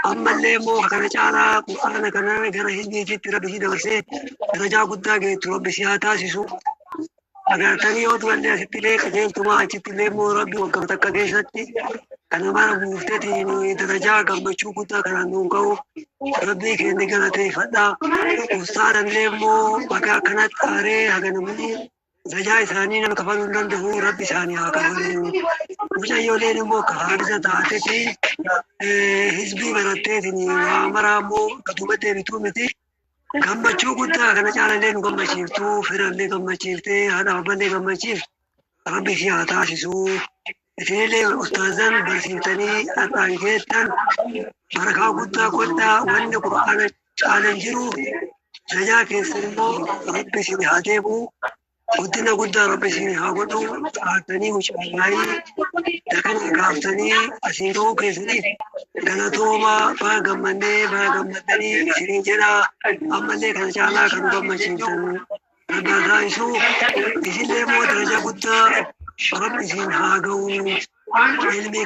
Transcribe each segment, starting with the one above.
أما اللي مو كان جالا أنا كان جرى هندي ترى بيجي دبسة رجع قدّا جت ربي سياتا سيسو أجر تاني يوم ولا ستيلي كجيل توما ستيلي مو ربي وكم تكجيشتي أنا ما ربوفتي تيني درجة كم بشوف قدّا كان نونكو ربي كندي كناتي فدا وصار اللي مو بقى كانت أري هذا نمني رجع ثاني أنا كفر ولدان ده ربي ثاني هكذا وجا يولين مو كهارجة تاتي حزبي برتتني وامرا مو كتبت بتومتي gammachuu guddaa kana caalallee nu gammachiiftuu firallee gammachiiftee haadha abballee gammachiif rabbi ishee haa taasisu. Isinillee ustaazan barsiiftanii har'aan geettan barakaa guddaa godhaa wanni qura'aana caalan jiru jajaa keessan immoo rabbi isin haa deebi'u. Guddina guddaa rabbi isin haa godhu xaaftanii mucaallaayii dakana gaaftanii asiin ga'uu keessaniif galatooma baa gammaddanii isinii jedha ammallee kana caalaa kan gammachiiftan rabbaa taasisuu isinillee immoo daraja guddaa rabbi isin haa ga'u. Ilmi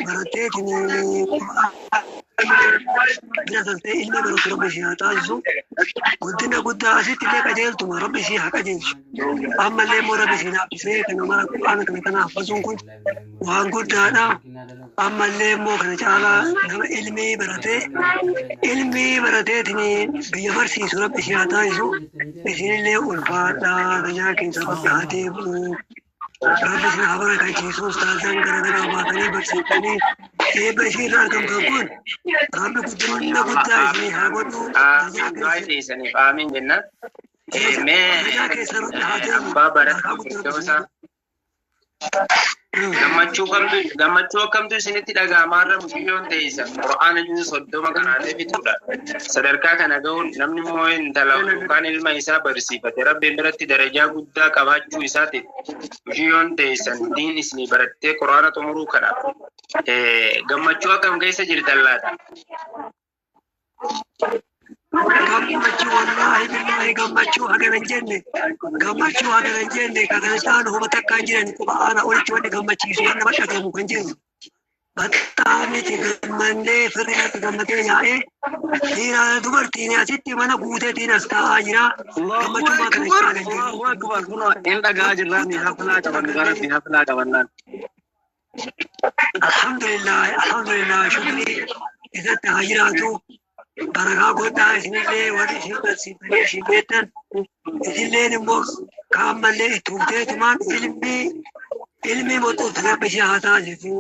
baratteetini birataltee ilmi baratu rabbi ishee haa taasisu. Guddina guddaa asitti illee qajeeltuma rabbi ishee haa qajeelchu. Ammallee immoo rabbi ishee haabbisee kana mara qur'aana kana kana haffasuun kun waan guddaadha. Ammallee immoo kana caalaa nama ilmii barateetini biyya barsiisu rabbi ishee haa taasisu. Isinillee ulfaadhaa gajaa keessa rabbi haa deebi'u. Rabbi isin haa barakachiisu. Ustaazan garaagaraa baatanii barsiiftanii eebba isiirraa argamtan kun rabbi guddina guddaa isinii haa godhu. Du'aa dhiisaniif aamiin jenna. Abbaa barataa Firdoosaa. Gammachuu akkamtu isinitti dhaga'amaarra mucayyoon teessan qura'aana jiru 30 kanaatee fixuudha. Sadarkaa kana ga'uun namni immoo intala yookaan ilma isaa barsiifate rabbiin biratti darajaa guddaa qabaachuu isaatiif mucayyoon teessan diin isinii barattee qura'aana xumuruu kana gammachuu akkam keessa jirtan laata? Gammachuu wallahi billahi gammachuu hagana jenne kana caalu homa takkaan jiran qura'aana olitti wanni gammachiisu waan nama dhagahamu kan jennu. Battaamiti gammannee firrinatti gammadee yaa'ee dhiiraa dubartiin asitti mana guuteetiin as taa'aa jira. Gammachummaa kana caalan jiru. Hin dhagaa jirraan hafnaa qaban garatti hafnaa qabannaan. Alhamdulillah shukrii isatti haa jiraatu. Barakaa godhaa isinillee warri isin barsiifanii isin beektan isinilleen immoo kaammallee itti hubteetumaan ilmi moxootu rabbi ishee haa taasisu.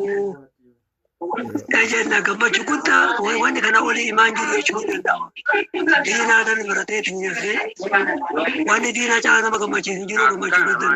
Jenna gammachuu guddaa wanni kana olii imaan jiru jechuu danda'ama. Diinaa kan barateetiin jirre wanni diinaa caalaa nama gammachiisu jiru gammachuu guddaa